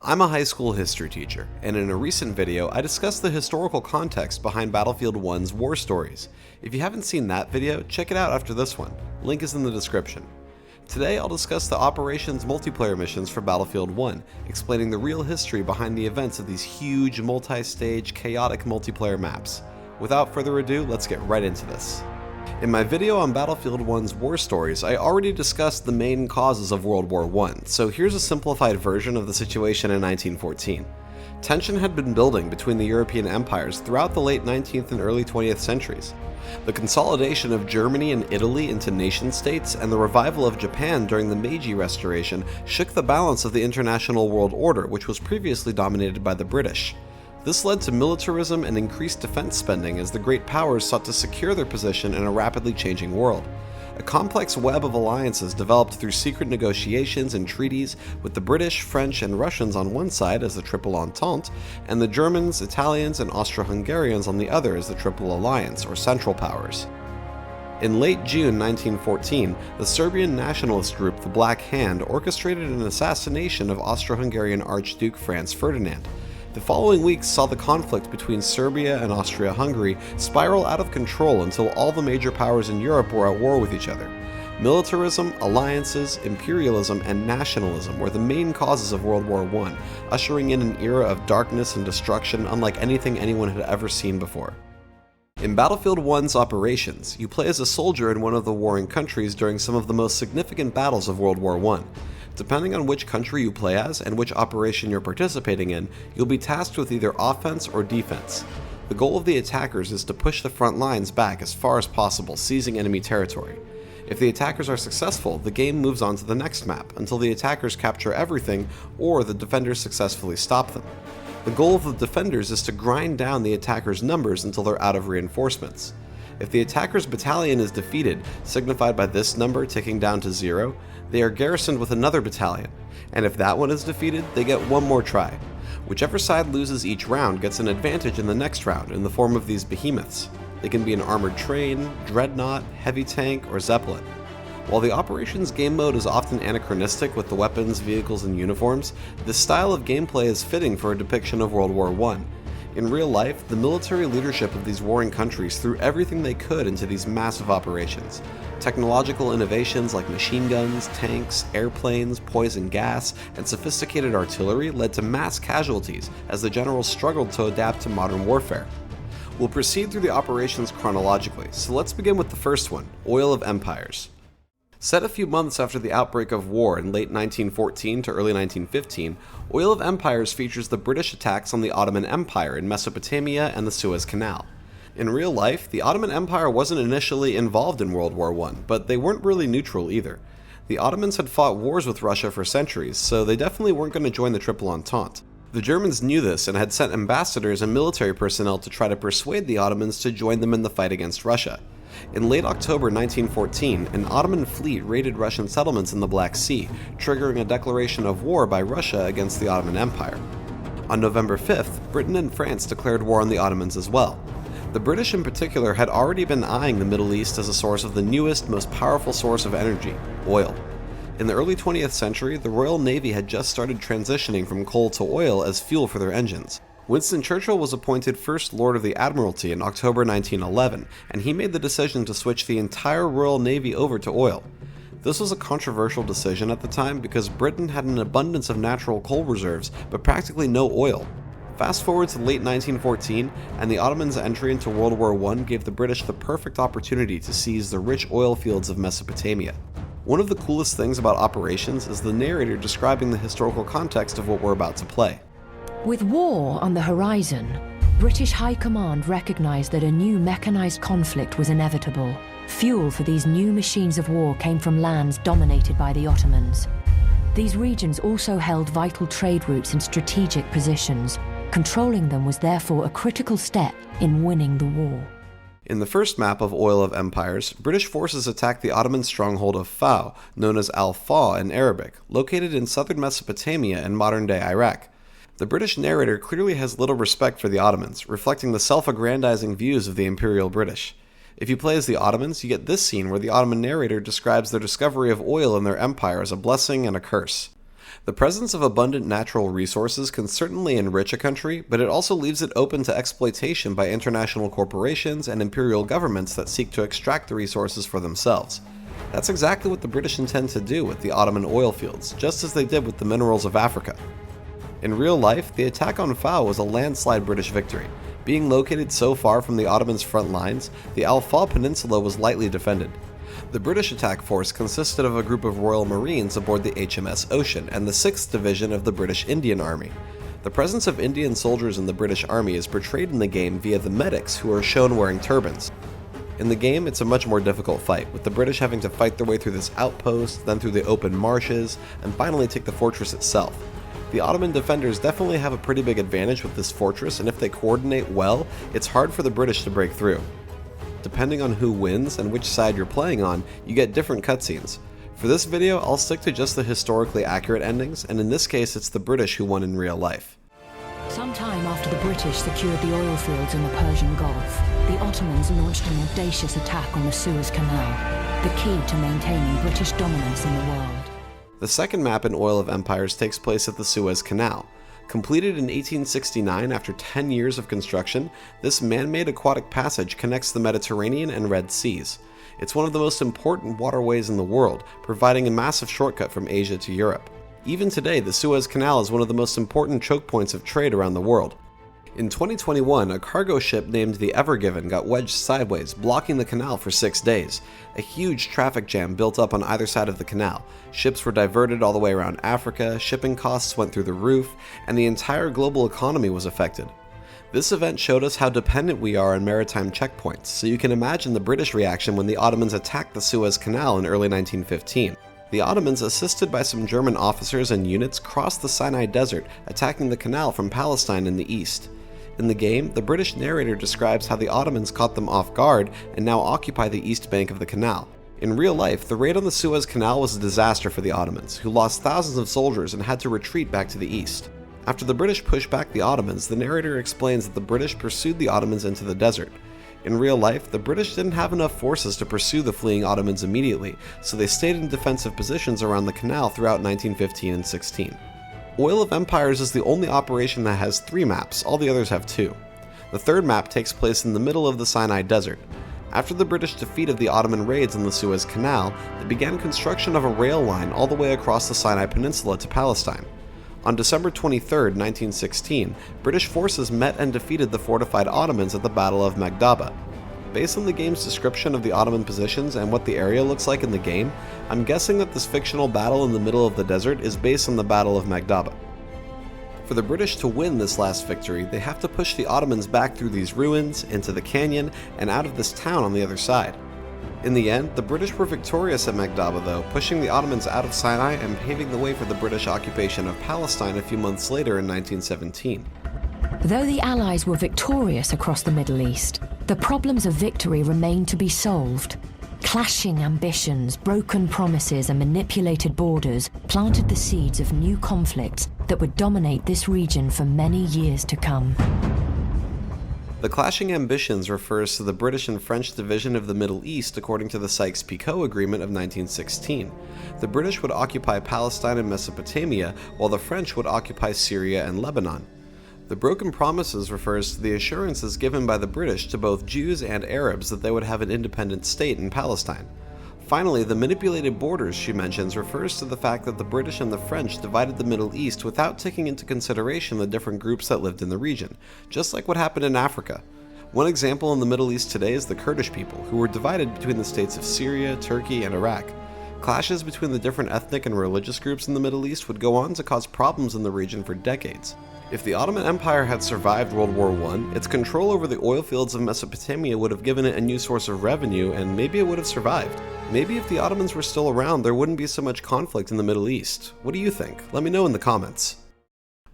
I'm a high school history teacher, and in a recent video, I discussed the historical context behind Battlefield 1's war stories. If you haven't seen that video, check it out after this one. Link is in the description. Today, I'll discuss the Operations multiplayer missions for Battlefield 1, explaining the real history behind the events of these huge, multi-stage, chaotic multiplayer maps. Without further ado, let's get right into this. In my video on Battlefield 1's war stories, I already discussed the main causes of World War I, so here's a simplified version of the situation in 1914. Tension had been building between the European empires throughout the late 19th and early 20th centuries. The consolidation of Germany and Italy into nation-states and the revival of Japan during the Meiji Restoration shook the balance of the international world order, which was previously dominated by the British. This led to militarism and increased defense spending as the great powers sought to secure their position in a rapidly changing world. A complex web of alliances developed through secret negotiations and treaties with the British, French, and Russians on one side as the Triple Entente, and the Germans, Italians, and Austro-Hungarians on the other as the Triple Alliance, or Central Powers. In late June 1914, the Serbian nationalist group the Black Hand orchestrated an assassination of Austro-Hungarian Archduke Franz Ferdinand. The following weeks saw the conflict between Serbia and Austria-Hungary spiral out of control until all the major powers in Europe were at war with each other. Militarism, alliances, imperialism, and nationalism were the main causes of World War I, ushering in an era of darkness and destruction unlike anything anyone had ever seen before. In Battlefield 1's operations, you play as a soldier in one of the warring countries during some of the most significant battles of World War I. Depending on which country you play as and which operation you're participating in, you'll be tasked with either offense or defense. The goal of the attackers is to push the front lines back as far as possible, seizing enemy territory. If the attackers are successful, the game moves on to the next map, until the attackers capture everything or the defenders successfully stop them. The goal of the defenders is to grind down the attackers' numbers until they're out of reinforcements. If the attacker's battalion is defeated, signified by this number ticking down to 0, they are garrisoned with another battalion, and if that one is defeated, they get one more try. Whichever side loses each round gets an advantage in the next round in the form of these behemoths. They can be an armored train, dreadnought, heavy tank, or zeppelin. While the operations game mode is often anachronistic with the weapons, vehicles, and uniforms, this style of gameplay is fitting for a depiction of World War I. In real life, the military leadership of these warring countries threw everything they could into these massive operations. Technological innovations like machine guns, tanks, airplanes, poison gas, and sophisticated artillery led to mass casualties as the generals struggled to adapt to modern warfare. We'll proceed through the operations chronologically, so let's begin with the first one, Oil of Empires. Set a few months after the outbreak of war in late 1914 to early 1915, Oil of Empires features the British attacks on the Ottoman Empire in Mesopotamia and the Suez Canal. In real life, the Ottoman Empire wasn't initially involved in World War I, but they weren't really neutral either. The Ottomans had fought wars with Russia for centuries, so they definitely weren't going to join the Triple Entente. The Germans knew this and had sent ambassadors and military personnel to try to persuade the Ottomans to join them in the fight against Russia. In late October 1914, an Ottoman fleet raided Russian settlements in the Black Sea, triggering a declaration of war by Russia against the Ottoman Empire. On November 5th, Britain and France declared war on the Ottomans as well. The British in particular had already been eyeing the Middle East as a source of the newest, most powerful source of energy, oil. In the early 20th century, the Royal Navy had just started transitioning from coal to oil as fuel for their engines. Winston Churchill was appointed First Lord of the Admiralty in October 1911, and he made the decision to switch the entire Royal Navy over to oil. This was a controversial decision at the time because Britain had an abundance of natural coal reserves, but practically no oil. Fast forward to late 1914, and the Ottomans' entry into World War I gave the British the perfect opportunity to seize the rich oil fields of Mesopotamia. One of the coolest things about Operations is the narrator describing the historical context of what we're about to play. With war on the horizon, British High Command recognized that a new mechanized conflict was inevitable. Fuel for these new machines of war came from lands dominated by the Ottomans. These regions also held vital trade routes and strategic positions. Controlling them was therefore a critical step in winning the war. In the first map of Oil of Empires, British forces attacked the Ottoman stronghold of Fao, known as Al-Faw in Arabic, located in southern Mesopotamia and modern-day Iraq. The British narrator clearly has little respect for the Ottomans, reflecting the self-aggrandizing views of the Imperial British. If you play as the Ottomans, you get this scene where the Ottoman narrator describes their discovery of oil in their empire as a blessing and a curse. The presence of abundant natural resources can certainly enrich a country, but it also leaves it open to exploitation by international corporations and imperial governments that seek to extract the resources for themselves. That's exactly what the British intend to do with the Ottoman oil fields, just as they did with the minerals of Africa. In real life, the attack on Fao was a landslide British victory. Being located so far from the Ottomans' front lines, the Al Faw Peninsula was lightly defended. The British attack force consisted of a group of Royal Marines aboard the HMS Ocean and the 6th Division of the British Indian Army. The presence of Indian soldiers in the British Army is portrayed in the game via the medics, who are shown wearing turbans. In the game, it's a much more difficult fight, with the British having to fight their way through this outpost, then through the open marshes, and finally take the fortress itself. The Ottoman defenders definitely have a pretty big advantage with this fortress, and if they coordinate well, it's hard for the British to break through. Depending on who wins and which side you're playing on, you get different cutscenes. For this video, I'll stick to just the historically accurate endings, and in this case it's the British who won in real life. Sometime after the British secured the oil fields in the Persian Gulf, the Ottomans launched an audacious attack on the Suez Canal, the key to maintaining British dominance in the world. The second map in Oil of Empires takes place at the Suez Canal. Completed in 1869 after 10 years of construction, this man-made aquatic passage connects the Mediterranean and Red Seas. It's one of the most important waterways in the world, providing a massive shortcut from Asia to Europe. Even today, the Suez Canal is one of the most important choke points of trade around the world. In 2021, a cargo ship named the Ever Given got wedged sideways, blocking the canal for 6 days. A huge traffic jam built up on either side of the canal. Ships were diverted all the way around Africa, shipping costs went through the roof, and the entire global economy was affected. This event showed us how dependent we are on maritime checkpoints, so you can imagine the British reaction when the Ottomans attacked the Suez Canal in early 1915. The Ottomans, assisted by some German officers and units, crossed the Sinai Desert, attacking the canal from Palestine in the east. In the game, the British narrator describes how the Ottomans caught them off guard and now occupy the east bank of the canal. In real life, the raid on the Suez Canal was a disaster for the Ottomans, who lost thousands of soldiers and had to retreat back to the east. After the British pushed back the Ottomans, the narrator explains that the British pursued the Ottomans into the desert. In real life, the British didn't have enough forces to pursue the fleeing Ottomans immediately, so they stayed in defensive positions around the canal throughout 1915 and 16. Oil of Empires is the only operation that has 3 maps, all the others have 2. The third map takes place in the middle of the Sinai Desert. After the British defeated the Ottoman raids on the Suez Canal, they began construction of a rail line all the way across the Sinai Peninsula to Palestine. On December 23, 1916, British forces met and defeated the fortified Ottomans at the Battle of Magdaba. Based on the game's description of the Ottoman positions and what the area looks like in the game, I'm guessing that this fictional battle in the middle of the desert is based on the Battle of Magdaba. For the British to win this last victory, they have to push the Ottomans back through these ruins, into the canyon, and out of this town on the other side. In the end, the British were victorious at Magdaba though, pushing the Ottomans out of Sinai and paving the way for the British occupation of Palestine a few months later in 1917. Though the Allies were victorious across the Middle East, the problems of victory remained to be solved. Clashing ambitions, broken promises, and manipulated borders planted the seeds of new conflicts that would dominate this region for many years to come. The clashing ambitions refers to the British and French division of the Middle East according to the Sykes-Picot Agreement of 1916. The British would occupy Palestine and Mesopotamia, while the French would occupy Syria and Lebanon. The broken promises refers to the assurances given by the British to both Jews and Arabs that they would have an independent state in Palestine. Finally, the manipulated borders she mentions refers to the fact that the British and the French divided the Middle East without taking into consideration the different groups that lived in the region, just like what happened in Africa. One example in the Middle East today is the Kurdish people, who were divided between the states of Syria, Turkey, and Iraq. Clashes between the different ethnic and religious groups in the Middle East would go on to cause problems in the region for decades. If the Ottoman Empire had survived World War I, its control over the oil fields of Mesopotamia would have given it a new source of revenue, and maybe it would have survived. Maybe if the Ottomans were still around, there wouldn't be so much conflict in the Middle East. What do you think? Let me know in the comments.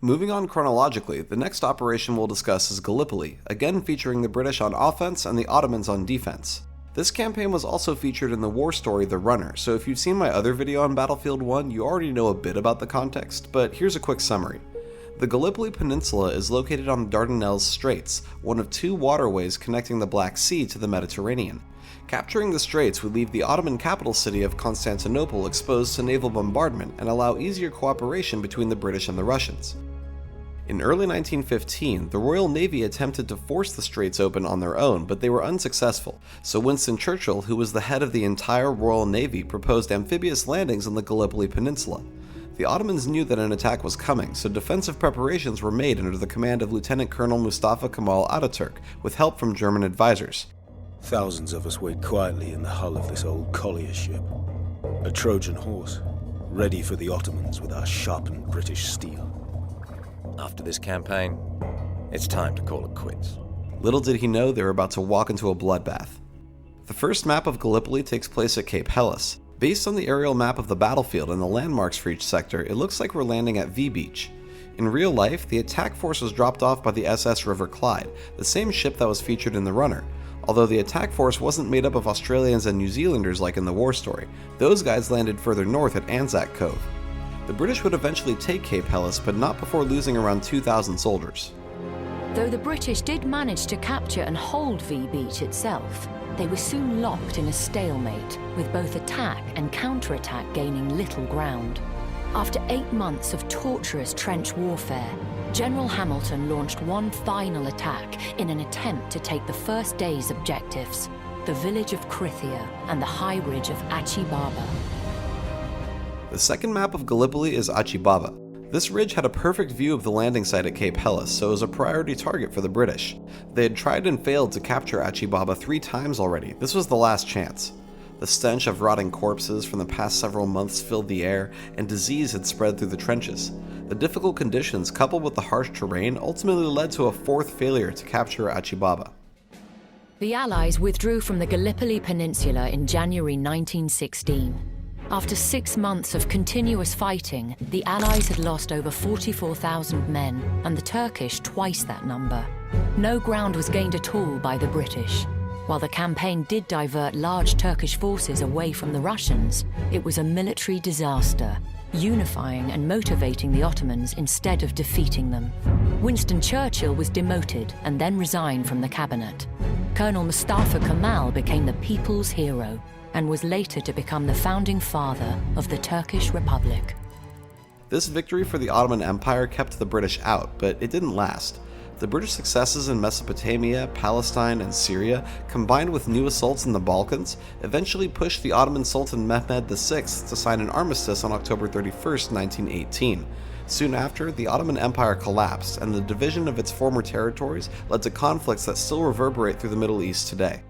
Moving on chronologically, the next operation we'll discuss is Gallipoli, again featuring the British on offense and the Ottomans on defense. This campaign was also featured in the war story The Runner, so if you've seen my other video on Battlefield 1, you already know a bit about the context, but here's a quick summary. The Gallipoli Peninsula is located on the Dardanelles Straits, one of 2 waterways connecting the Black Sea to the Mediterranean. Capturing the straits would leave the Ottoman capital city of Constantinople exposed to naval bombardment and allow easier cooperation between the British and the Russians. In early 1915, the Royal Navy attempted to force the straits open on their own, but they were unsuccessful, so Winston Churchill, who was the head of the entire Royal Navy, proposed amphibious landings on the Gallipoli Peninsula. The Ottomans knew that an attack was coming, so defensive preparations were made under the command of Lieutenant Colonel Mustafa Kemal Ataturk, with help from German advisors. Thousands of us wait quietly in the hull of this old collier ship. A Trojan horse, ready for the Ottomans with our sharpened British steel. After this campaign, it's time to call it quits. Little did he know they were about to walk into a bloodbath. The first map of Gallipoli takes place at Cape Helles. Based on the aerial map of the battlefield and the landmarks for each sector, it looks like we're landing at V Beach. In real life, the attack force was dropped off by the SS River Clyde, the same ship that was featured in The Runner, although the attack force wasn't made up of Australians and New Zealanders like in the war story. Those guys landed further north at Anzac Cove. The British would eventually take Cape Helles, but not before losing around 2,000 soldiers. Though the British did manage to capture and hold V Beach itself, they were soon locked in a stalemate, with both attack and counterattack gaining little ground. After 8 months of torturous trench warfare, General Hamilton launched one final attack in an attempt to take the first day's objectives, the village of Krithia and the high ridge of Achi Baba. The second map of Gallipoli is Achi Baba. This ridge had a perfect view of the landing site at Cape Helles, so it was a priority target for the British. They had tried and failed to capture Achi Baba 3 times already. This was the last chance. The stench of rotting corpses from the past several months filled the air, and disease had spread through the trenches. The difficult conditions, coupled with the harsh terrain, ultimately led to a 4th failure to capture Achi Baba. The Allies withdrew from the Gallipoli Peninsula in January 1916. After 6 months of continuous fighting, the Allies had lost over 44,000 men, and the Turkish twice that number. No ground was gained at all by the British. While the campaign did divert large Turkish forces away from the Russians, it was a military disaster, unifying and motivating the Ottomans instead of defeating them. Winston Churchill was demoted and then resigned from the cabinet. Colonel Mustafa Kemal became the people's hero, and was later to become the founding father of the Turkish Republic. This victory for the Ottoman Empire kept the British out, but it didn't last. The British successes in Mesopotamia, Palestine, and Syria, combined with new assaults in the Balkans, eventually pushed the Ottoman Sultan Mehmed VI to sign an armistice on October 31, 1918. Soon after, the Ottoman Empire collapsed, and the division of its former territories led to conflicts that still reverberate through the Middle East today.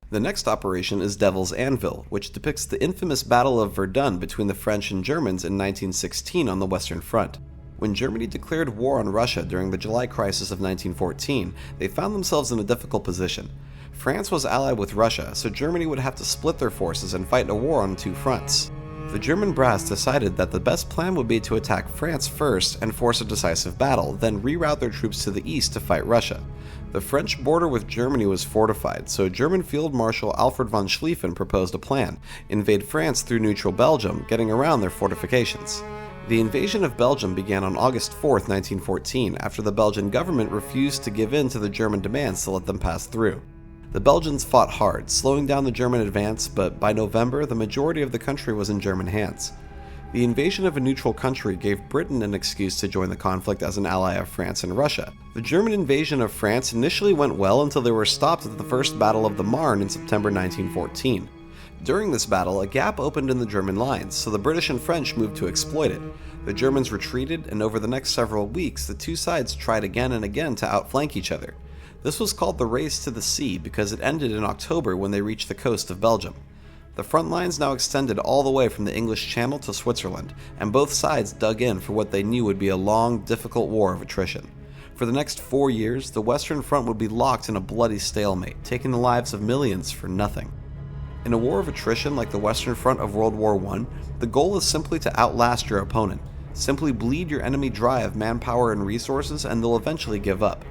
The next operation is Devil's Anvil, which depicts the infamous Battle of Verdun between the French and Germans in 1916 on the Western Front. When Germany declared war on Russia during the July crisis of 1914, they found themselves in a difficult position. France was allied with Russia, so Germany would have to split their forces and fight a war on 2 fronts. The German brass decided that the best plan would be to attack France first and force a decisive battle, then reroute their troops to the east to fight Russia. The French border with Germany was fortified, so German Field Marshal Alfred von Schlieffen proposed a plan: invade France through neutral Belgium, getting around their fortifications. The invasion of Belgium began on August 4, 1914, after the Belgian government refused to give in to the German demands to let them pass through. The Belgians fought hard, slowing down the German advance, but by November, the majority of the country was in German hands. The invasion of a neutral country gave Britain an excuse to join the conflict as an ally of France and Russia. The German invasion of France initially went well until they were stopped at the First Battle of the Marne in September 1914. During this battle, a gap opened in the German lines, so the British and French moved to exploit it. The Germans retreated, and over the next several weeks, the two sides tried again and again to outflank each other. This was called the Race to the Sea because it ended in October when they reached the coast of Belgium. The front lines now extended all the way from the English Channel to Switzerland, and both sides dug in for what they knew would be a long, difficult war of attrition. For the next 4 years, the Western Front would be locked in a bloody stalemate, taking the lives of millions for nothing. In a war of attrition like the Western Front of World War I, the goal is simply to outlast your opponent. Simply bleed your enemy dry of manpower and resources, and they'll eventually give up.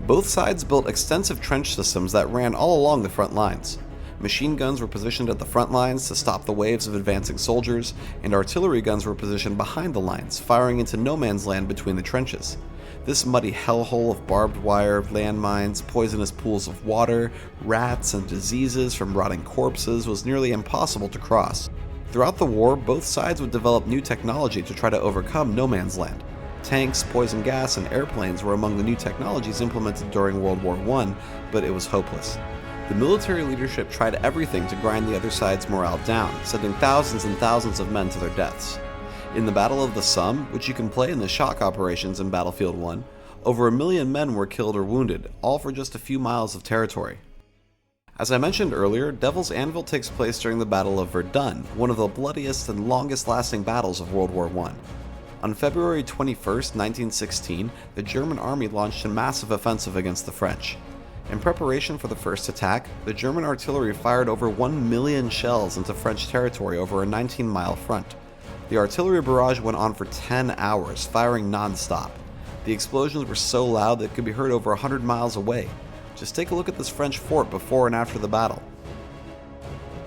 Both sides built extensive trench systems that ran all along the front lines. Machine guns were positioned at the front lines to stop the waves of advancing soldiers, and artillery guns were positioned behind the lines, firing into no man's land between the trenches. This muddy hellhole of barbed wire, landmines, poisonous pools of water, rats, and diseases from rotting corpses was nearly impossible to cross. Throughout the war, both sides would develop new technology to try to overcome no man's land. Tanks, poison gas, and airplanes were among the new technologies implemented during World War I, but it was hopeless. The military leadership tried everything to grind the other side's morale down, sending thousands and thousands of men to their deaths. In the Battle of the Somme, which you can play in the shock operations in Battlefield 1, over 1 million men were killed or wounded, all for just a few miles of territory. As I mentioned earlier, Devil's Anvil takes place during the Battle of Verdun, one of the bloodiest and longest-lasting battles of World War I. On February 21, 1916, the German army launched a massive offensive against the French. In preparation for the first attack, the German artillery fired over 1 million shells into French territory over a 19-mile front. The artillery barrage went on for 10 hours, firing non-stop. The explosions were so loud that it could be heard over 100 miles away. Just take a look at this French fort before and after the battle.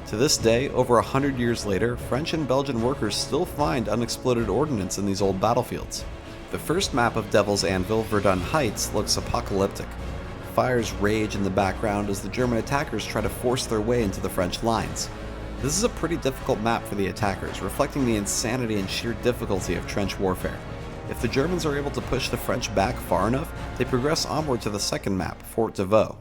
To this day, over 100 years later, French and Belgian workers still find unexploded ordnance in these old battlefields. The first map of Devil's Anvil, Verdun Heights, looks apocalyptic. Fires rage in the background as the German attackers try to force their way into the French lines. This is a pretty difficult map for the attackers, reflecting the insanity and sheer difficulty of trench warfare. If the Germans are able to push the French back far enough, they progress onward to the second map, Fort de Vaux.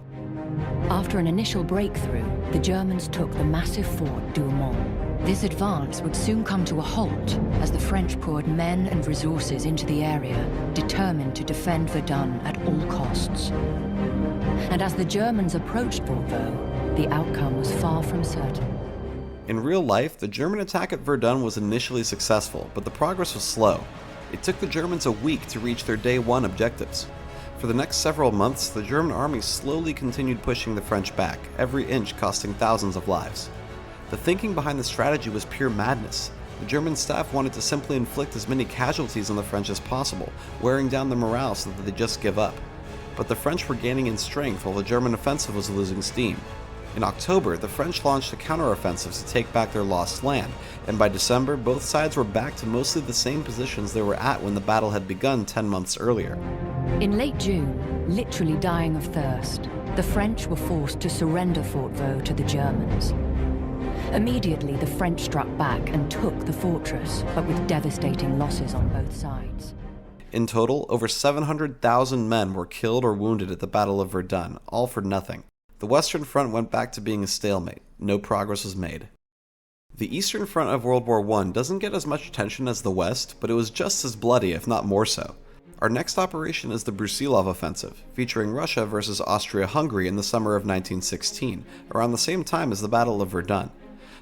After an initial breakthrough, the Germans took the massive Fort Douaumont. This advance would soon come to a halt as the French poured men and resources into the area, determined to defend Verdun at all costs. And as the Germans approached Bordeaux, the outcome was far from certain. In real life, the German attack at Verdun was initially successful, but the progress was slow. It took the Germans a week to reach their Day 1 objectives. For the next several months, the German army slowly continued pushing the French back, every inch costing thousands of lives. The thinking behind the strategy was pure madness. The German staff wanted to simply inflict as many casualties on the French as possible, wearing down the morale so that they just give up. But the French were gaining in strength while the German offensive was losing steam. In October, the French launched a counteroffensive to take back their lost land, and by December, both sides were back to mostly the same positions they were at when the battle had begun 10 months earlier. In late June, literally dying of thirst, the French were forced to surrender Fort Vaux to the Germans. Immediately, the French struck back and took the fortress, but with devastating losses on both sides. In total, over 700,000 men were killed or wounded at the Battle of Verdun, all for nothing. The Western Front went back to being a stalemate. No progress was made. The Eastern Front of World War I doesn't get as much attention as the West, but it was just as bloody, if not more so. Our next operation is the Brusilov Offensive, featuring Russia versus Austria-Hungary in the summer of 1916, around the same time as the Battle of Verdun.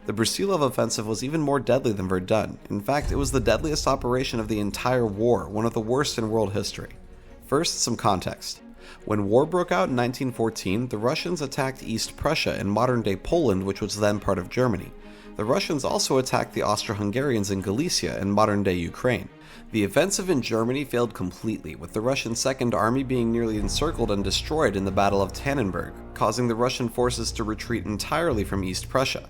The Brusilov Offensive was even more deadly than Verdun. In fact, it was the deadliest operation of the entire war, one of the worst in world history. First, some context. When war broke out in 1914, the Russians attacked East Prussia in modern-day Poland, which was then part of Germany. The Russians also attacked the Austro-Hungarians in Galicia in modern-day Ukraine. The offensive in Germany failed completely, with the Russian Second Army being nearly encircled and destroyed in the Battle of Tannenberg, causing the Russian forces to retreat entirely from East Prussia.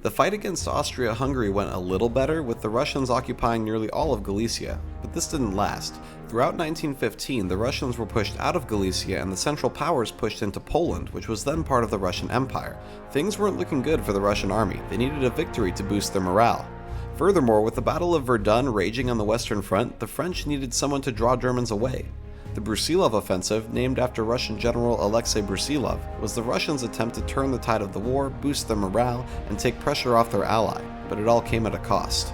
The fight against Austria-Hungary went a little better, with the Russians occupying nearly all of Galicia, but this didn't last. Throughout 1915, the Russians were pushed out of Galicia and the Central Powers pushed into Poland, which was then part of the Russian Empire. Things weren't looking good for the Russian army. They needed a victory to boost their morale. Furthermore, with the Battle of Verdun raging on the Western Front, the French needed someone to draw Germans away. The Brusilov Offensive, named after Russian General Alexei Brusilov, was the Russians' attempt to turn the tide of the war, boost their morale, and take pressure off their ally, but it all came at a cost.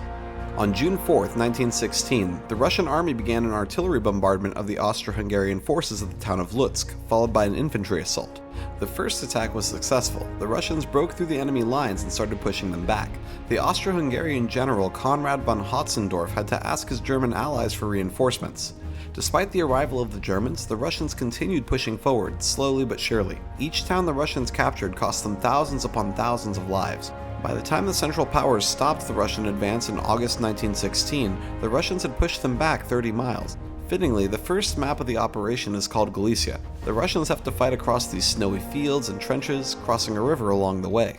On June 4, 1916, the Russian army began an artillery bombardment of the Austro-Hungarian forces at the town of Lutsk, followed by an infantry assault. The first attack was successful. The Russians broke through the enemy lines and started pushing them back. The Austro-Hungarian general Konrad von Hotzendorf had to ask his German allies for reinforcements. Despite the arrival of the Germans, the Russians continued pushing forward, slowly but surely. Each town the Russians captured cost them thousands upon thousands of lives. By the time the Central Powers stopped the Russian advance in August 1916, the Russians had pushed them back 30 miles. Fittingly, the first map of the operation is called Galicia. The Russians have to fight across these snowy fields and trenches, crossing a river along the way.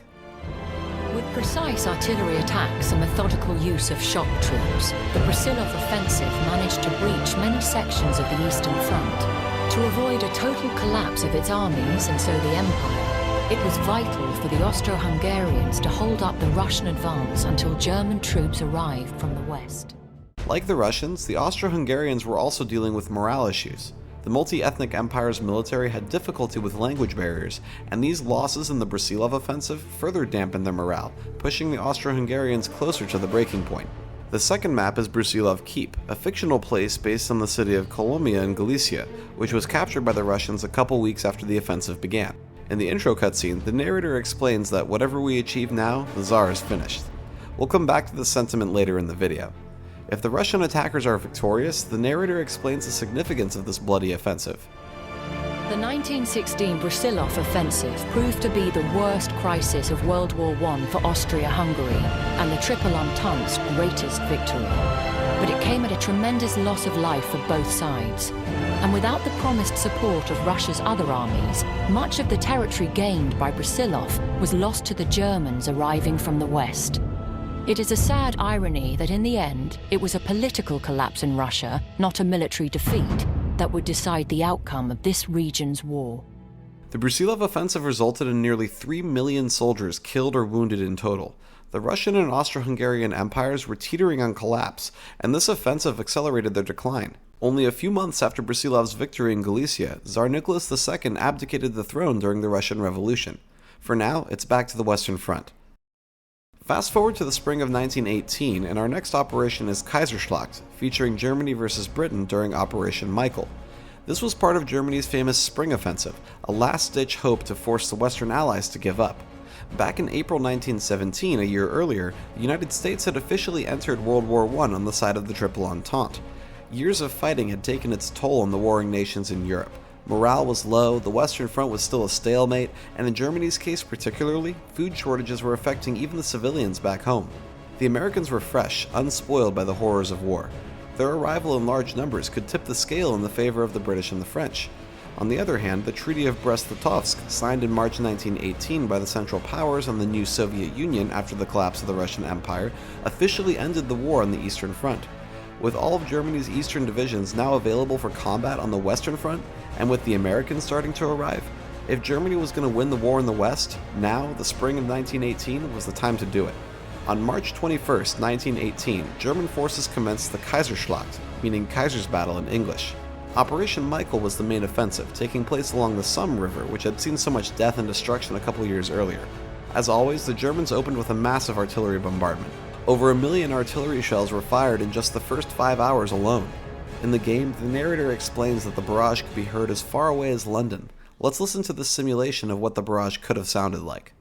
Precise artillery attacks and methodical use of shock troops, the Brusilov Offensive managed to breach many sections of the Eastern Front. To avoid a total collapse of its armies and so the Empire, it was vital for the Austro-Hungarians to hold up the Russian advance until German troops arrived from the west. Like the Russians, the Austro-Hungarians were also dealing with morale issues. The multi-ethnic empire's military had difficulty with language barriers, and these losses in the Brusilov Offensive further dampened their morale, pushing the Austro-Hungarians closer to the breaking point. The second map is Brusilov Keep, a fictional place based on the city of Kolomia in Galicia, which was captured by the Russians a couple weeks after the offensive began. In the intro cutscene, the narrator explains that whatever we achieve now, the Tsar is finished. We'll come back to this sentiment later in the video. If the Russian attackers are victorious, the narrator explains the significance of this bloody offensive. The 1916 Brusilov Offensive proved to be the worst crisis of World War I for Austria-Hungary and the Triple Entente's greatest victory. But it came at a tremendous loss of life for both sides. And without the promised support of Russia's other armies, much of the territory gained by Brusilov was lost to the Germans arriving from the west. It is a sad irony that in the end, it was a political collapse in Russia, not a military defeat, that would decide the outcome of this region's war. The Brusilov offensive resulted in nearly 3 million soldiers killed or wounded in total. The Russian and Austro-Hungarian empires were teetering on collapse, and this offensive accelerated their decline. Only a few months after Brusilov's victory in Galicia, Tsar Nicholas II abdicated the throne during the Russian Revolution. For now, it's back to the Western Front. Fast forward to the spring of 1918, and our next operation is Kaiserschlacht, featuring Germany versus Britain during Operation Michael. This was part of Germany's famous Spring Offensive, a last-ditch hope to force the Western Allies to give up. Back in April 1917, a year earlier, the United States had officially entered World War I on the side of the Triple Entente. Years of fighting had taken its toll on the warring nations in Europe. Morale was low, the Western Front was still a stalemate, and in Germany's case particularly, food shortages were affecting even the civilians back home. The Americans were fresh, unspoiled by the horrors of war. Their arrival in large numbers could tip the scale in the favor of the British and the French. On the other hand, the Treaty of Brest-Litovsk, signed in March 1918 by the Central Powers and the new Soviet Union after the collapse of the Russian Empire, officially ended the war on the Eastern Front. With all of Germany's eastern divisions now available for combat on the Western Front, and with the Americans starting to arrive, if Germany was going to win the war in the West, now, the spring of 1918, was the time to do it. On March 21, 1918, German forces commenced the Kaiserschlacht, meaning Kaiser's Battle in English. Operation Michael was the main offensive, taking place along the Somme River, which had seen so much death and destruction a couple years earlier. As always, the Germans opened with a massive artillery bombardment. Over 1 million artillery shells were fired in just the first 5 hours alone. In the game, the narrator explains that the barrage could be heard as far away as London. Let's listen to this simulation of what the barrage could have sounded like.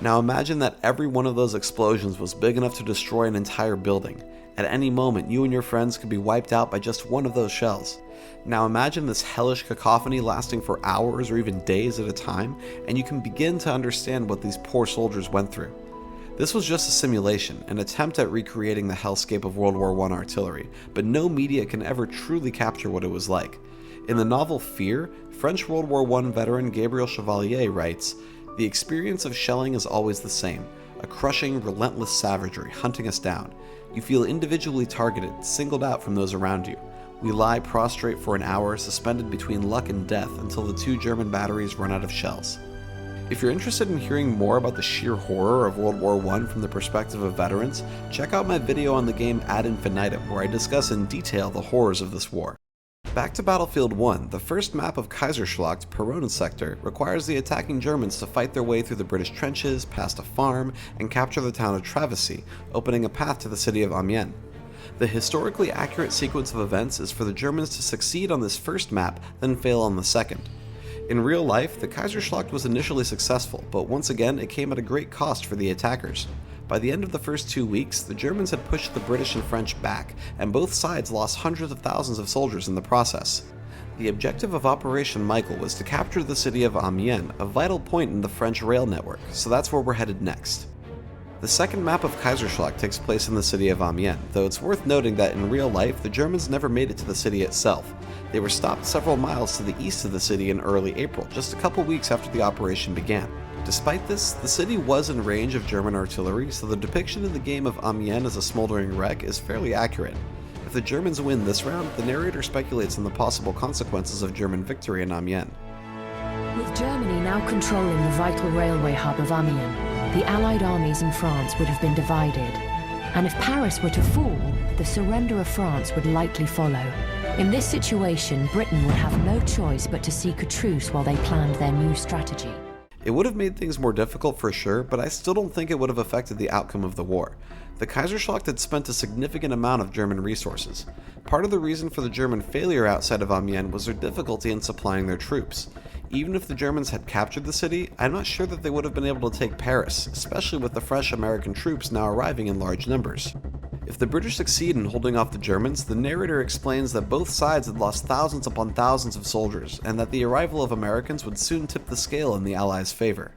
Now imagine that every one of those explosions was big enough to destroy an entire building. At any moment, you and your friends could be wiped out by just one of those shells. Now imagine this hellish cacophony lasting for hours or even days at a time, and you can begin to understand what these poor soldiers went through. This was just a simulation, an attempt at recreating the hellscape of World War I artillery, but no media can ever truly capture what it was like. In the novel Fear, French World War I veteran Gabriel Chevalier writes, "The experience of shelling is always the same, a crushing, relentless savagery hunting us down. You feel individually targeted, singled out from those around you. We lie prostrate for an hour, suspended between luck and death until the 2 German batteries run out of shells." If you're interested in hearing more about the sheer horror of World War I from the perspective of veterans, check out my video on the game Ad Infinitum, where I discuss in detail the horrors of this war. Back to Battlefield 1, the first map of Kaiserschlacht, Peronen sector, requires the attacking Germans to fight their way through the British trenches, past a farm, and capture the town of Travesey, opening a path to the city of Amiens. The historically accurate sequence of events is for the Germans to succeed on this first map, then fail on the second. In real life, the Kaiserschlacht was initially successful, but once again it came at a great cost for the attackers. By the end of the first 2 weeks, the Germans had pushed the British and French back, and both sides lost hundreds of thousands of soldiers in the process. The objective of Operation Michael was to capture the city of Amiens, a vital point in the French rail network, so that's where we're headed next. The second map of Kaiserschlacht takes place in the city of Amiens, though it's worth noting that in real life the Germans never made it to the city itself. They were stopped several miles to the east of the city in early April, just a couple weeks after the operation began. Despite this, the city was in range of German artillery, so the depiction in the game of Amiens as a smoldering wreck is fairly accurate. If the Germans win this round, the narrator speculates on the possible consequences of German victory in Amiens. With Germany now controlling the vital railway hub of Amiens, the Allied armies in France would have been divided. And if Paris were to fall, the surrender of France would likely follow. In this situation, Britain would have no choice but to seek a truce while they planned their new strategy. It would have made things more difficult for sure, but I still don't think it would have affected the outcome of the war. The Kaiserschlacht had spent a significant amount of German resources. Part of the reason for the German failure outside of Amiens was their difficulty in supplying their troops. Even if the Germans had captured the city, I'm not sure that they would have been able to take Paris, especially with the fresh American troops now arriving in large numbers. If the British succeed in holding off the Germans, the narrator explains that both sides had lost thousands upon thousands of soldiers, and that the arrival of Americans would soon tip the scale in the Allies' favor.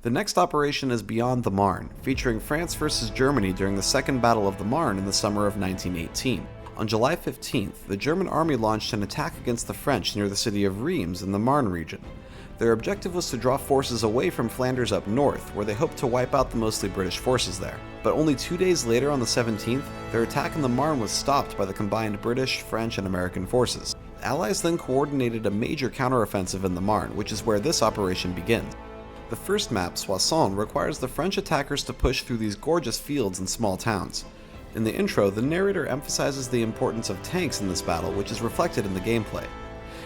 The next operation is Beyond the Marne, featuring France versus Germany during the Second Battle of the Marne in the summer of 1918. On July 15th, the German army launched an attack against the French near the city of Reims in the Marne region. Their objective was to draw forces away from Flanders up north, where they hoped to wipe out the mostly British forces there. But only 2 days later, on the 17th, their attack in the Marne was stopped by the combined British, French, and American forces. The Allies then coordinated a major counteroffensive in the Marne, which is where this operation begins. The first map, Soissons, requires the French attackers to push through these gorgeous fields and small towns. In the intro, the narrator emphasizes the importance of tanks in this battle, which is reflected in the gameplay.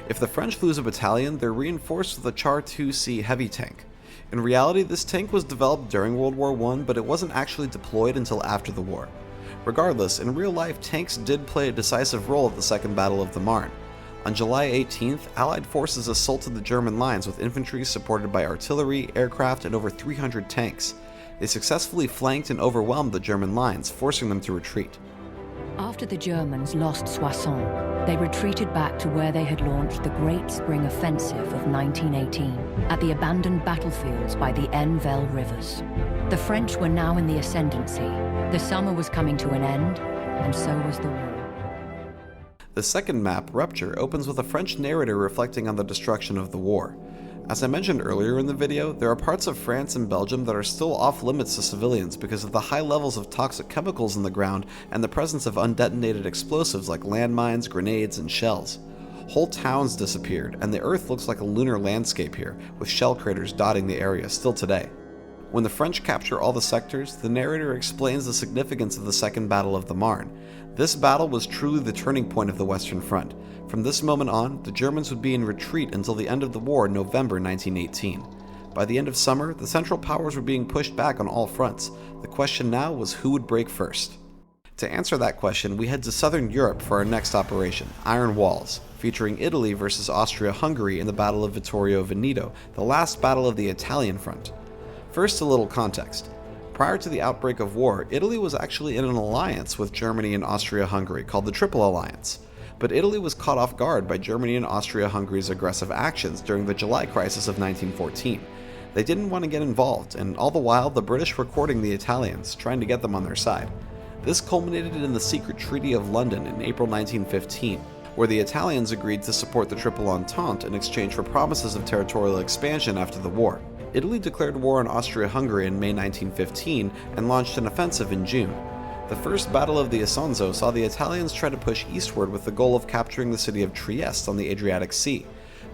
If the French lose a battalion, they're reinforced with a Char 2C heavy tank. In reality, this tank was developed during World War I, but it wasn't actually deployed until after the war. Regardless, in real life, tanks did play a decisive role at the Second Battle of the Marne. On July 18th, Allied forces assaulted the German lines with infantry supported by artillery, aircraft, and over 300 tanks. They successfully flanked and overwhelmed the German lines, forcing them to retreat. After the Germans lost Soissons, they retreated back to where they had launched the Great Spring Offensive of 1918, at the abandoned battlefields by the Anvil rivers. The French were now in the ascendancy. The summer was coming to an end, and so was the war. The second map, Rupture, opens with a French narrator reflecting on the destruction of the war. As I mentioned earlier in the video, there are parts of France and Belgium that are still off limits to civilians because of the high levels of toxic chemicals in the ground and the presence of undetonated explosives like landmines, grenades, and shells. Whole towns disappeared, and the Earth looks like a lunar landscape here, with shell craters dotting the area still today. When the French capture all the sectors, the narrator explains the significance of the Second Battle of the Marne. This battle was truly the turning point of the Western Front. From this moment on, the Germans would be in retreat until the end of the war in November 1918. By the end of summer, the Central Powers were being pushed back on all fronts. The question now was who would break first. To answer that question, we head to Southern Europe for our next operation, Iron Walls, featuring Italy versus Austria-Hungary in the Battle of Vittorio Veneto, the last battle of the Italian front. First, a little context. Prior to the outbreak of war, Italy was actually in an alliance with Germany and Austria-Hungary called the Triple Alliance. But Italy was caught off guard by Germany and Austria-Hungary's aggressive actions during the July crisis of 1914. They didn't want to get involved, and all the while the British were courting the Italians, trying to get them on their side. This culminated in the secret Treaty of London in April 1915, where the Italians agreed to support the Triple Entente in exchange for promises of territorial expansion after the war. Italy declared war on Austria-Hungary in May 1915 and launched an offensive in June. The First Battle of the Isonzo saw the Italians try to push eastward with the goal of capturing the city of Trieste on the Adriatic Sea.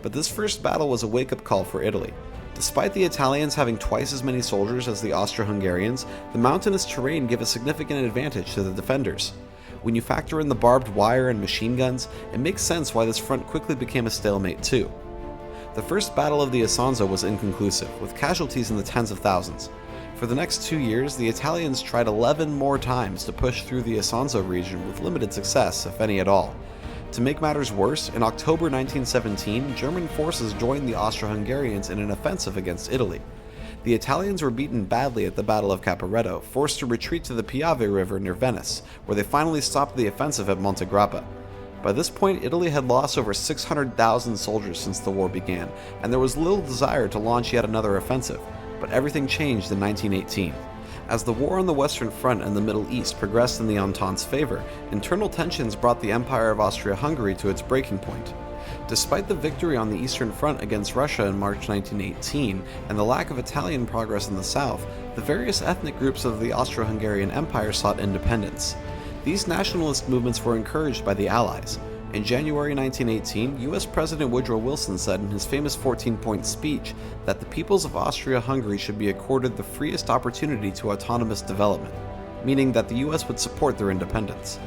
But this first battle was a wake-up call for Italy. Despite the Italians having twice as many soldiers as the Austro-Hungarians, the mountainous terrain gave a significant advantage to the defenders. When you factor in the barbed wire and machine guns, it makes sense why this front quickly became a stalemate too. The First Battle of the Isonzo was inconclusive, with casualties in the tens of thousands. For the next 2 years, the Italians tried 11 more times to push through the Isonzo region with limited success, if any at all. To make matters worse, in October 1917, German forces joined the Austro-Hungarians in an offensive against Italy. The Italians were beaten badly at the Battle of Caporetto, forced to retreat to the Piave River near Venice, where they finally stopped the offensive at Monte Grappa. By this point, Italy had lost over 600,000 soldiers since the war began, and there was little desire to launch yet another offensive, but everything changed in 1918. As the war on the Western Front and the Middle East progressed in the Entente's favor, internal tensions brought the Empire of Austria-Hungary to its breaking point. Despite the victory on the Eastern Front against Russia in March 1918 and the lack of Italian progress in the south, the various ethnic groups of the Austro-Hungarian Empire sought independence. These nationalist movements were encouraged by the Allies. In January 1918, US President Woodrow Wilson said in his famous 14-point speech that the peoples of Austria-Hungary should be accorded the freest opportunity to autonomous development, meaning that the US would support their independence.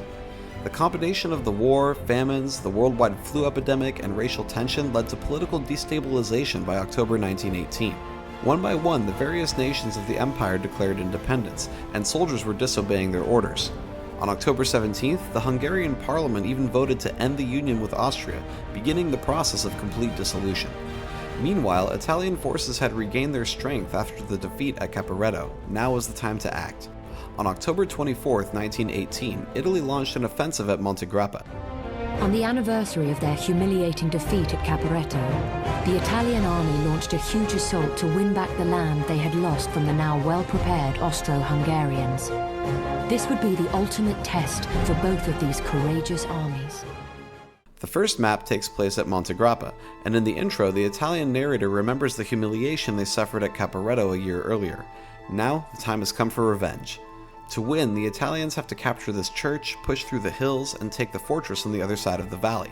The combination of the war, famines, the worldwide flu epidemic, and racial tension led to political destabilization by October 1918. One by one, the various nations of the empire declared independence, and soldiers were disobeying their orders. On October 17th, the Hungarian parliament even voted to end the union with Austria, beginning the process of complete dissolution. Meanwhile, Italian forces had regained their strength after the defeat at Caporetto. Now was the time to act. On October 24, 1918, Italy launched an offensive at Monte Grappa. On the anniversary of their humiliating defeat at Caporetto, the Italian army launched a huge assault to win back the land they had lost from the now well-prepared Austro-Hungarians. This would be the ultimate test for both of these courageous armies. The first map takes place at Monte Grappa, and in the intro, the Italian narrator remembers the humiliation they suffered at Caporetto a year earlier. Now, the time has come for revenge. To win, the Italians have to capture this church, push through the hills, and take the fortress on the other side of the valley.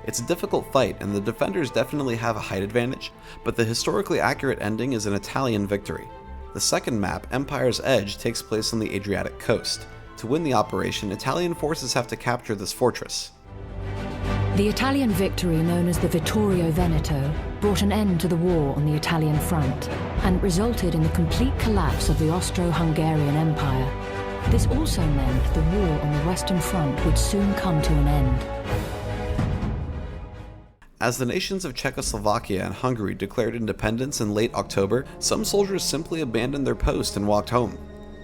It's a difficult fight, and the defenders definitely have a height advantage, but the historically accurate ending is an Italian victory. The second map, Empire's Edge, takes place on the Adriatic coast. To win the operation, Italian forces have to capture this fortress. The Italian victory, known as the Vittorio Veneto, brought an end to the war on the Italian front and resulted in the complete collapse of the Austro-Hungarian Empire. This also meant the war on the Western Front would soon come to an end. As the nations of Czechoslovakia and Hungary declared independence in late October, some soldiers simply abandoned their post and walked home.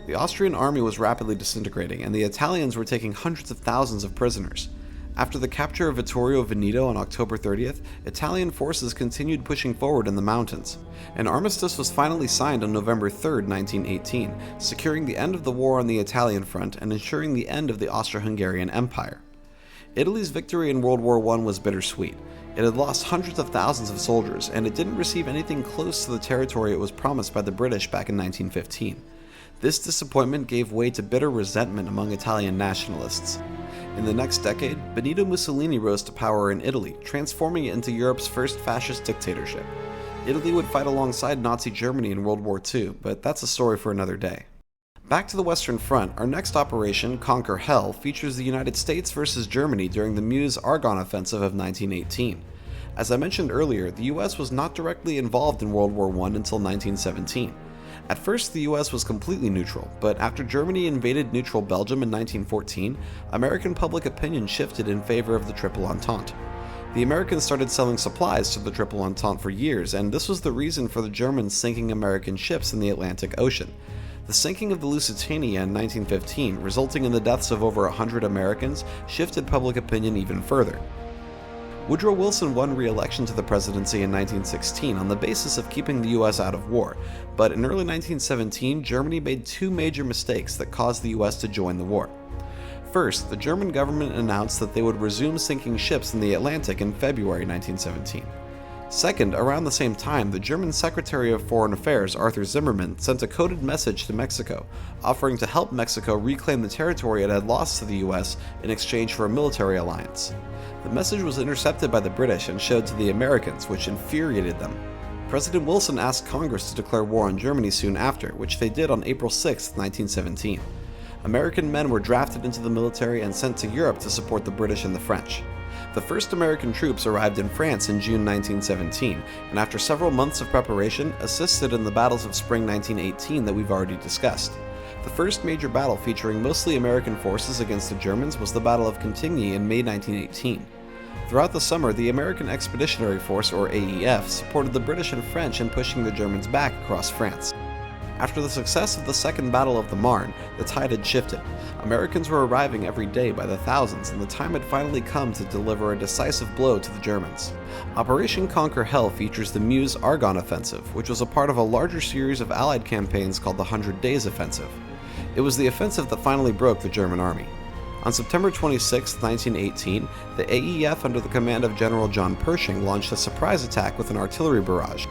The Austrian army was rapidly disintegrating, and the Italians were taking hundreds of thousands of prisoners. After the capture of Vittorio Veneto on October 30th, Italian forces continued pushing forward in the mountains. An armistice was finally signed on November 3, 1918, securing the end of the war on the Italian front and ensuring the end of the Austro-Hungarian Empire. Italy's victory in World War I was bittersweet. It had lost hundreds of thousands of soldiers, and it didn't receive anything close to the territory it was promised by the British back in 1915. This disappointment gave way to bitter resentment among Italian nationalists. In the next decade, Benito Mussolini rose to power in Italy, transforming it into Europe's first fascist dictatorship. Italy would fight alongside Nazi Germany in World War II, but that's a story for another day. Back to the Western Front, our next operation, Conquer Hell, features the United States versus Germany during the Meuse-Argonne Offensive of 1918. As I mentioned earlier, the US was not directly involved in World War I until 1917. At first, the US was completely neutral, but after Germany invaded neutral Belgium in 1914, American public opinion shifted in favor of the Triple Entente. The Americans started selling supplies to the Triple Entente for years, and this was the reason for the Germans sinking American ships in the Atlantic Ocean. The sinking of the Lusitania in 1915, resulting in the deaths of over 100 Americans, shifted public opinion even further. Woodrow Wilson won re-election to the presidency in 1916 on the basis of keeping the US out of war, but in early 1917, Germany made two major mistakes that caused the US to join the war. First, the German government announced that they would resume sinking ships in the Atlantic in February 1917. Second, around the same time, the German Secretary of Foreign Affairs, Arthur Zimmermann, sent a coded message to Mexico, offering to help Mexico reclaim the territory it had lost to the US in exchange for a military alliance. The message was intercepted by the British and showed to the Americans, which infuriated them. President Wilson asked Congress to declare war on Germany soon after, which they did on April 6, 1917. American men were drafted into the military and sent to Europe to support the British and the French. The first American troops arrived in France in June 1917, and after several months of preparation, assisted in the battles of spring 1918 that we've already discussed. The first major battle featuring mostly American forces against the Germans was the Battle of Cantigny in May 1918. Throughout the summer, the American Expeditionary Force, or AEF, supported the British and French in pushing the Germans back across France. After the success of the Second Battle of the Marne, the tide had shifted. Americans were arriving every day by the thousands, and the time had finally come to deliver a decisive blow to the Germans. Operation Conquer Hell features the Meuse Argonne Offensive, which was a part of a larger series of Allied campaigns called the 100 Days Offensive. It was the offensive that finally broke the German army. On September 26, 1918, the AEF under the command of General John Pershing launched a surprise attack with an artillery barrage.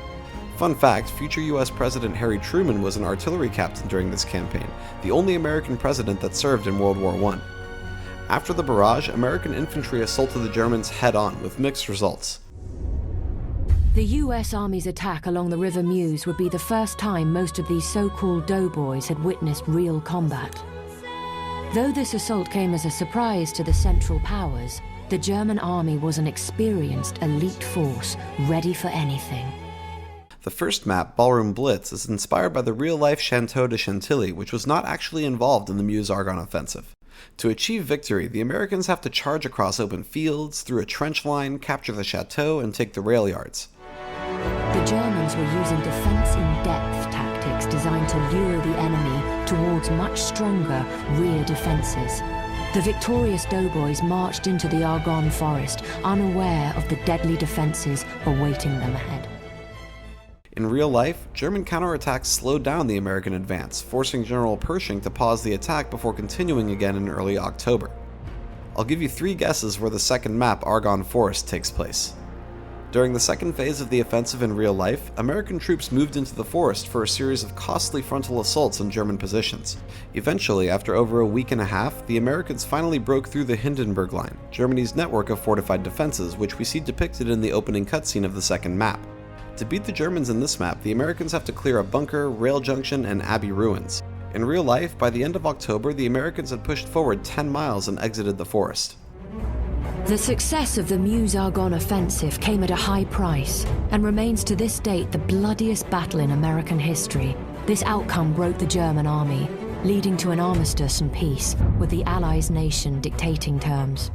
Fun fact, future US President Harry Truman was an artillery captain during this campaign, the only American president that served in World War I. After the barrage, American infantry assaulted the Germans head-on with mixed results. The US Army's attack along the River Meuse would be the first time most of these so-called doughboys had witnessed real combat. Though this assault came as a surprise to the Central Powers, the German army was an experienced elite force ready for anything. The first map, Ballroom Blitz, is inspired by the real-life Château de Chantilly, which was not actually involved in the Meuse-Argonne offensive. To achieve victory, the Americans have to charge across open fields, through a trench line, capture the chateau, and take the rail yards. The Germans were using defense-in-depth tactics designed to lure the enemy towards much stronger rear defenses. The victorious doughboys marched into the Argonne forest, unaware of the deadly defenses awaiting them ahead. In real life, German counterattacks slowed down the American advance, forcing General Pershing to pause the attack before continuing again in early October. I'll give you 3 guesses where the second map, Argonne Forest, takes place. During the second phase of the offensive in real life, American troops moved into the forest for a series of costly frontal assaults on German positions. Eventually, after over a week and a half, the Americans finally broke through the Hindenburg Line, Germany's network of fortified defenses, which we see depicted in the opening cutscene of the second map. To beat the Germans in this map, the Americans have to clear a bunker, rail junction, and abbey ruins. In real life, by the end of October, the Americans had pushed forward 10 miles and exited the forest. The success of the Meuse-Argonne offensive came at a high price, and remains to this date the bloodiest battle in American history. This outcome broke the German army, leading to an armistice and peace, with the Allies' nation dictating terms.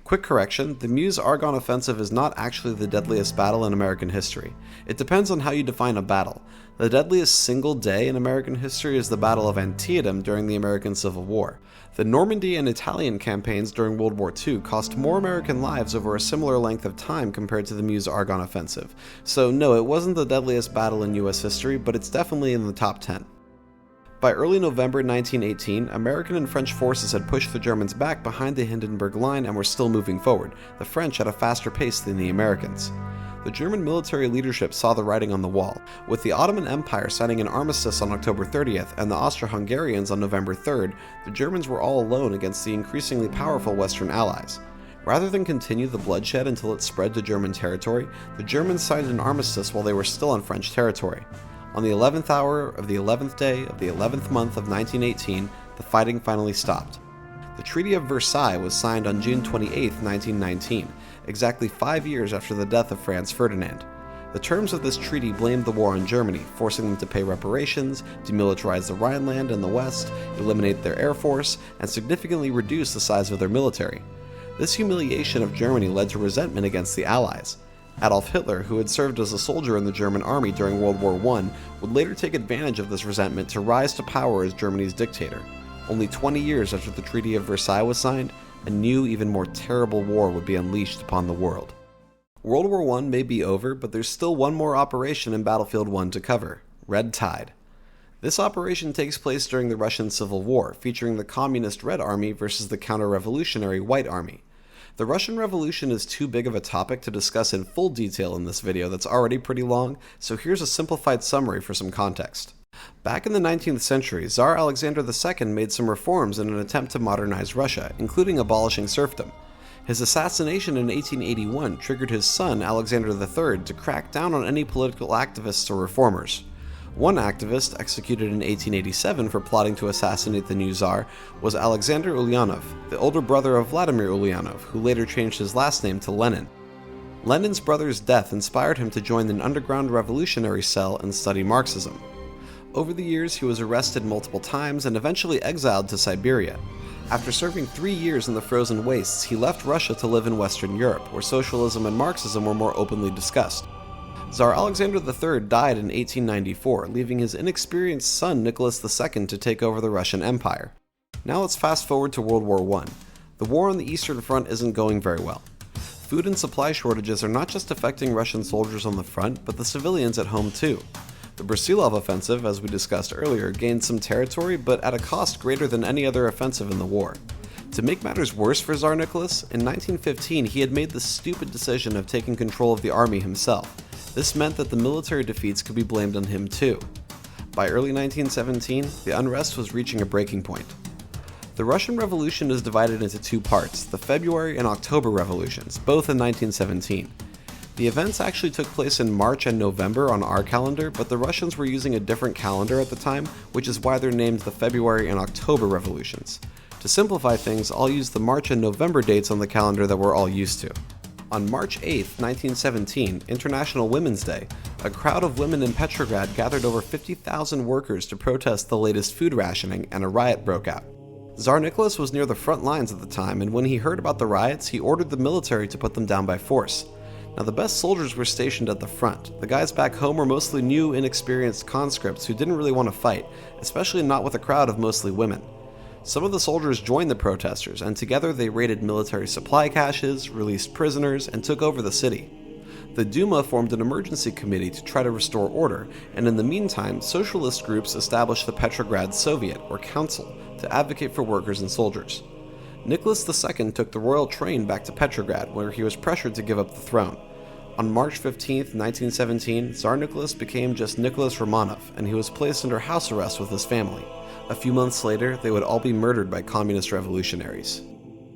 Quick correction, the Meuse-Argonne Offensive is not actually the deadliest battle in American history. It depends on how you define a battle. The deadliest single day in American history is the Battle of Antietam during the American Civil War. The Normandy and Italian campaigns during World War II cost more American lives over a similar length of time compared to the Meuse-Argonne Offensive. So no, it wasn't the deadliest battle in US history, but it's definitely in the top 10. By early November 1918, American and French forces had pushed the Germans back behind the Hindenburg Line and were still moving forward, the French at a faster pace than the Americans. The German military leadership saw the writing on the wall, with the Ottoman Empire signing an armistice on October 30th and the Austro-Hungarians on November 3rd, the Germans were all alone against the increasingly powerful Western allies. Rather than continue the bloodshed until it spread to German territory, the Germans signed an armistice while they were still on French territory. On the 11th hour of the 11th day of the 11th month of 1918, the fighting finally stopped. The Treaty of Versailles was signed on June 28, 1919, exactly 5 years after the death of Franz Ferdinand. The terms of this treaty blamed the war on Germany, forcing them to pay reparations, demilitarize the Rhineland and the West, eliminate their air force, and significantly reduce the size of their military. This humiliation of Germany led to resentment against the Allies. Adolf Hitler, who had served as a soldier in the German army during World War I, would later take advantage of this resentment to rise to power as Germany's dictator. Only 20 years after the Treaty of Versailles was signed, a new, even more terrible war would be unleashed upon the world. World War I may be over, but there's still one more operation in Battlefield 1 to cover: Red Tide. This operation takes place during the Russian Civil War, featuring the Communist Red Army versus the counter-revolutionary White Army. The Russian Revolution is too big of a topic to discuss in full detail in this video that's already pretty long, so here's a simplified summary for some context. Back in the 19th century, Tsar Alexander II made some reforms in an attempt to modernize Russia, including abolishing serfdom. His assassination in 1881 triggered his son, Alexander III, to crack down on any political activists or reformers. One activist, executed in 1887 for plotting to assassinate the new Tsar, was Alexander Ulyanov, the older brother of Vladimir Ulyanov, who later changed his last name to Lenin. Lenin's brother's death inspired him to join an underground revolutionary cell and study Marxism. Over the years, he was arrested multiple times and eventually exiled to Siberia. After serving 3 years in the frozen wastes, he left Russia to live in Western Europe, where socialism and Marxism were more openly discussed. Tsar Alexander III died in 1894, leaving his inexperienced son Nicholas II to take over the Russian Empire. Now let's fast forward to World War I. The war on the Eastern Front isn't going very well. Food and supply shortages are not just affecting Russian soldiers on the front, but the civilians at home too. The Brusilov Offensive, as we discussed earlier, gained some territory, but at a cost greater than any other offensive in the war. To make matters worse for Tsar Nicholas, in 1915 he had made the stupid decision of taking control of the army himself. This meant that the military defeats could be blamed on him too. By early 1917, the unrest was reaching a breaking point. The Russian Revolution is divided into two parts, the February and October revolutions, both in 1917. The events actually took place in March and November on our calendar, but the Russians were using a different calendar at the time, which is why they're named the February and October revolutions. To simplify things, I'll use the March and November dates on the calendar that we're all used to. On March 8, 1917, International Women's Day, a crowd of women in Petrograd gathered over 50,000 workers to protest the latest food rationing, and a riot broke out. Tsar Nicholas was near the front lines at the time, and when he heard about the riots, he ordered the military to put them down by force. Now, the best soldiers were stationed at the front. The guys back home were mostly new, inexperienced conscripts who didn't really want to fight, especially not with a crowd of mostly women. Some of the soldiers joined the protesters, and together they raided military supply caches, released prisoners, and took over the city. The Duma formed an emergency committee to try to restore order, and in the meantime, socialist groups established the Petrograd Soviet, or Council, to advocate for workers and soldiers. Nicholas II took the royal train back to Petrograd, where he was pressured to give up the throne. On March 15, 1917, Tsar Nicholas became just Nicholas Romanov, and he was placed under house arrest with his family. A few months later, they would all be murdered by communist revolutionaries.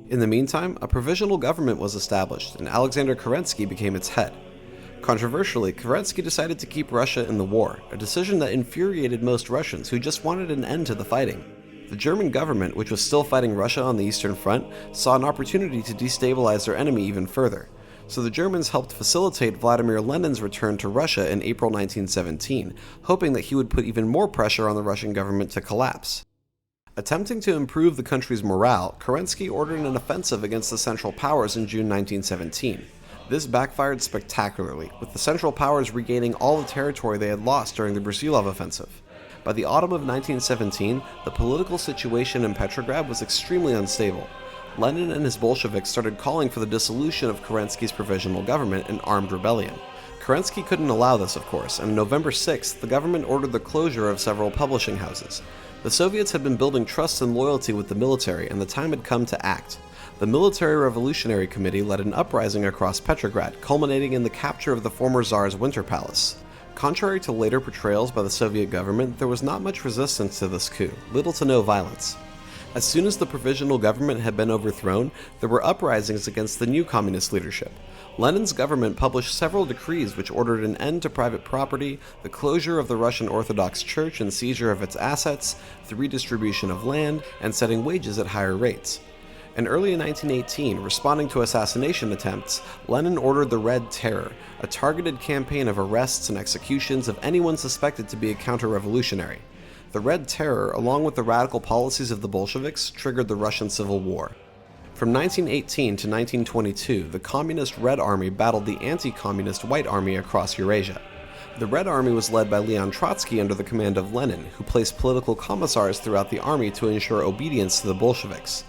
In the meantime, a provisional government was established, and Alexander Kerensky became its head. Controversially, Kerensky decided to keep Russia in the war, a decision that infuriated most Russians who just wanted an end to the fighting. The German government, which was still fighting Russia on the Eastern Front, saw an opportunity to destabilize their enemy even further. So the Germans helped facilitate Vladimir Lenin's return to Russia in April 1917, hoping that he would put even more pressure on the Russian government to collapse. Attempting to improve the country's morale, Kerensky ordered an offensive against the Central Powers in June 1917. This backfired spectacularly, with the Central Powers regaining all the territory they had lost during the Brusilov Offensive. By the autumn of 1917, the political situation in Petrograd was extremely unstable. Lenin and his Bolsheviks started calling for the dissolution of Kerensky's provisional government and armed rebellion. Kerensky couldn't allow this, of course, and on November 6th, the government ordered the closure of several publishing houses. The Soviets had been building trust and loyalty with the military, and the time had come to act. The Military Revolutionary Committee led an uprising across Petrograd, culminating in the capture of the former Tsar's Winter Palace. Contrary to later portrayals by the Soviet government, there was not much resistance to this coup, little to no violence. As soon as the provisional government had been overthrown, there were uprisings against the new communist leadership. Lenin's government published several decrees which ordered an end to private property, the closure of the Russian Orthodox Church and seizure of its assets, the redistribution of land, and setting wages at higher rates. And early in 1918, responding to assassination attempts, Lenin ordered the Red Terror, a targeted campaign of arrests and executions of anyone suspected to be a counter-revolutionary. The Red Terror, along with the radical policies of the Bolsheviks, triggered the Russian Civil War. From 1918 to 1922, the Communist Red Army battled the anti-Communist White Army across Eurasia. The Red Army was led by Leon Trotsky under the command of Lenin, who placed political commissars throughout the army to ensure obedience to the Bolsheviks.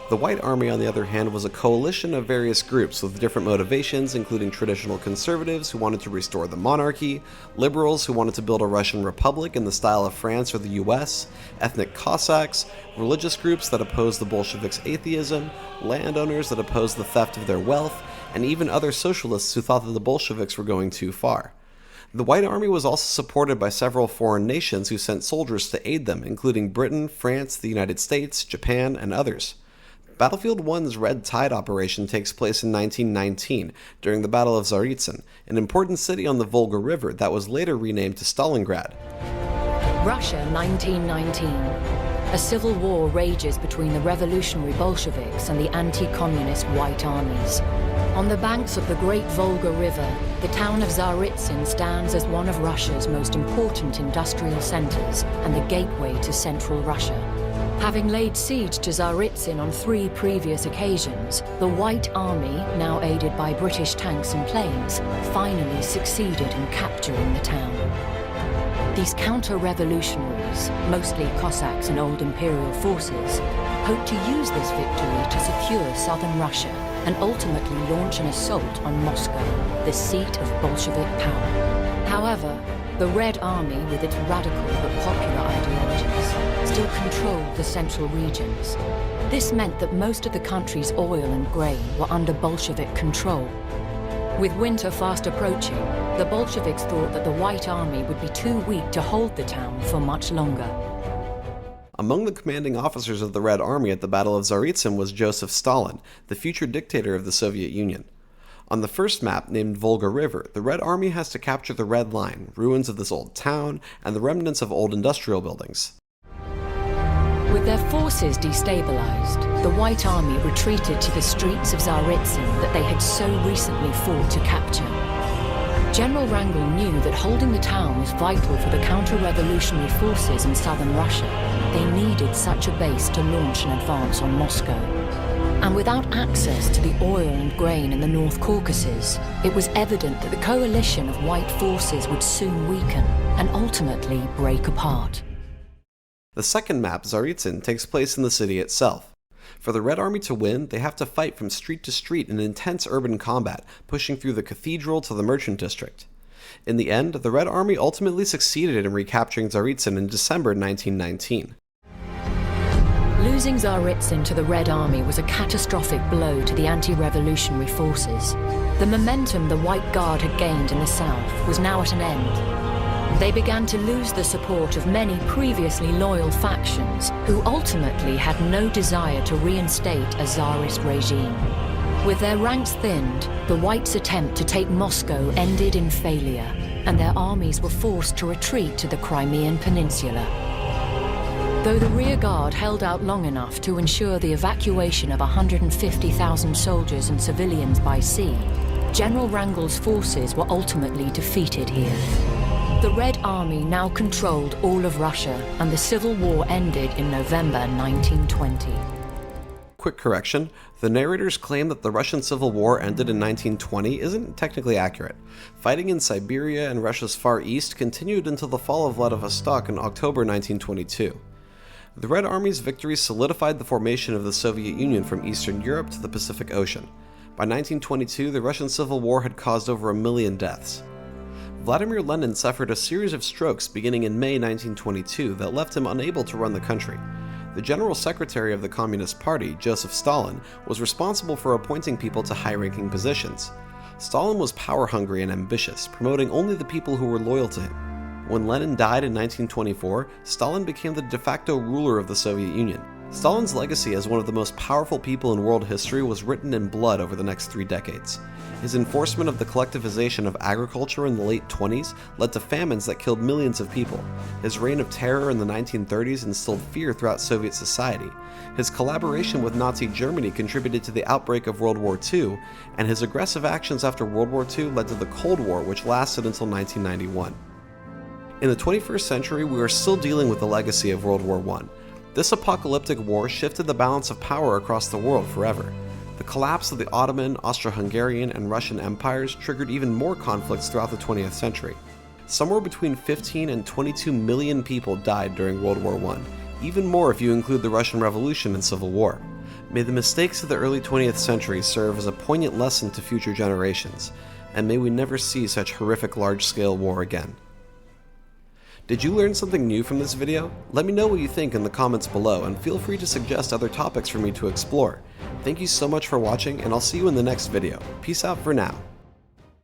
The White Army, on the other hand, was a coalition of various groups with different motivations, including traditional conservatives who wanted to restore the monarchy, liberals who wanted to build a Russian republic in the style of France or the US, ethnic Cossacks, religious groups that opposed the Bolsheviks' atheism, landowners that opposed the theft of their wealth, and even other socialists who thought that the Bolsheviks were going too far. The White Army was also supported by several foreign nations who sent soldiers to aid them, including Britain, France, the United States, Japan, and others. Battlefield 1's Red Tide operation takes place in 1919 during the Battle of Tsaritsyn, an important city on the Volga River that was later renamed to Stalingrad. Russia, 1919. A civil war rages between the revolutionary Bolsheviks and the anti-communist White Armies. On the banks of the great Volga River, the town of Tsaritsyn stands as one of Russia's most important industrial centers and the gateway to central Russia. Having laid siege to Tsaritsyn on 3 previous occasions, the White Army, now aided by British tanks and planes, finally succeeded in capturing the town. These counter-revolutionaries, mostly Cossacks and old imperial forces, hoped to use this victory to secure southern Russia and ultimately launch an assault on Moscow, the seat of Bolshevik power. However, the Red Army, with its radical but popular ideologies, still controlled the central regions. This meant that most of the country's oil and grain were under Bolshevik control. With winter fast approaching, the Bolsheviks thought that the White Army would be too weak to hold the town for much longer. Among the commanding officers of the Red Army at the Battle of Tsaritsyn was Joseph Stalin, the future dictator of the Soviet Union. On the first map, named Volga River, the Red Army has to capture the Red Line, ruins of this old town, and the remnants of old industrial buildings. With their forces destabilized, the White Army retreated to the streets of Tsaritsyn that they had so recently fought to capture. General Wrangel knew that holding the town was vital for the counter-revolutionary forces in southern Russia. They needed such a base to launch an advance on Moscow. And without access to the oil and grain in the North Caucasus, it was evident that the coalition of white forces would soon weaken and ultimately break apart. The second map, Tsaritsyn, takes place in the city itself. For the Red Army to win, they have to fight from street to street in intense urban combat, pushing through the cathedral to the merchant district. In the end, the Red Army ultimately succeeded in recapturing Tsaritsyn in December 1919. Losing Tsaritsyn to the Red Army was a catastrophic blow to the anti-revolutionary forces. The momentum the White Guard had gained in the south was now at an end. They began to lose the support of many previously loyal factions who ultimately had no desire to reinstate a Tsarist regime. With their ranks thinned, the Whites' attempt to take Moscow ended in failure, and their armies were forced to retreat to the Crimean Peninsula. Though the rear guard held out long enough to ensure the evacuation of 150,000 soldiers and civilians by sea, General Wrangel's forces were ultimately defeated here. The Red Army now controlled all of Russia, and the civil war ended in November 1920. Quick correction, the narrators claim that the Russian Civil War ended in 1920 isn't technically accurate. Fighting in Siberia and Russia's Far East continued until the fall of Vladivostok in October 1922. The Red Army's victories solidified the formation of the Soviet Union from Eastern Europe to the Pacific Ocean. By 1922, the Russian Civil War had caused over 1 million deaths. Vladimir Lenin suffered a series of strokes beginning in May 1922 that left him unable to run the country. The General Secretary of the Communist Party, Joseph Stalin, was responsible for appointing people to high-ranking positions. Stalin was power-hungry and ambitious, promoting only the people who were loyal to him. When Lenin died in 1924, Stalin became the de facto ruler of the Soviet Union. Stalin's legacy as one of the most powerful people in world history was written in blood over the next 3 decades. His enforcement of the collectivization of agriculture in the late 20s led to famines that killed millions of people. His reign of terror in the 1930s instilled fear throughout Soviet society. His collaboration with Nazi Germany contributed to the outbreak of World War II, and his aggressive actions after World War II led to the Cold War, which lasted until 1991. In the 21st century, we are still dealing with the legacy of World War I. This apocalyptic war shifted the balance of power across the world forever. The collapse of the Ottoman, Austro-Hungarian, and Russian empires triggered even more conflicts throughout the 20th century. Somewhere between 15 and 22 million people died during World War I, even more if you include the Russian Revolution and Civil War. May the mistakes of the early 20th century serve as a poignant lesson to future generations, and may we never see such horrific large-scale war again. Did you learn something new from this video? Let me know what you think in the comments below, and feel free to suggest other topics for me to explore. Thank you so much for watching, and I'll see you in the next video. Peace out for now.